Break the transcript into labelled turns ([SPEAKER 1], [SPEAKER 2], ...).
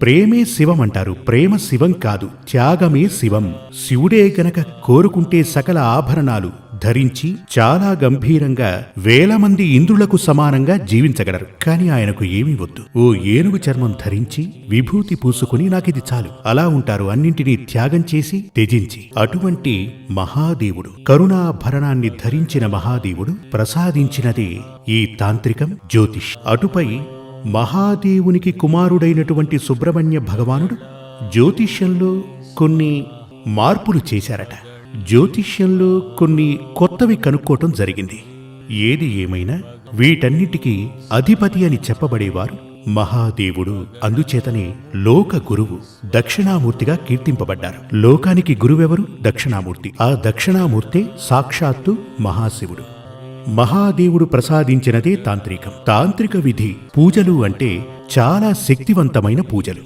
[SPEAKER 1] ప్రేమే శివం అంటారు. ప్రేమ శివం కాదు, త్యాగమే శివం. శివుడే గనక కోరుకుంటే సకల ఆభరణాలు ధరించి చాలా గంభీరంగా 1000 మంది ఇంద్రులకు సమానంగా జీవించగలరు. కాని ఆయనకు ఏమీ వద్దు. ఓ ఏనుగు చర్మం ధరించి విభూతి పూసుకుని నాకిది చాలు అలా ఉంటారు, అన్నింటినీ త్యాగం చేసి త్యజించి. అటువంటి మహాదేవుడు, కరుణాభరణాన్ని ధరించిన మహాదేవుడు ప్రసాదించినదే ఈ తాంత్రికం, జ్యోతిష్. అటుపై మహాదేవునికి కుమారుడైనటువంటి సుబ్రహ్మణ్య భగవానుడు జ్యోతిష్యంలో కొన్ని మార్పులు చేశారట. జ్యోతిష్యంలో కొన్ని కొత్తవి కనుక్కోవటం జరిగింది. ఏది ఏమైనా వీటన్నిటికీ అధిపతి అని చెప్పబడేవారు మహాదేవుడు. అందుచేతనే లోక గురువు, దక్షిణామూర్తిగా కీర్తింపబడ్డారు. లోకానికి గురువెవరు? దక్షిణామూర్తి. ఆ దక్షిణామూర్తే సాక్షాత్తు మహాశివుడు. మహాదేవుడు ప్రసాదించినదే తాంత్రికం. తాంత్రిక విధి పూజలు అంటే చాలా శక్తివంతమైన పూజలు.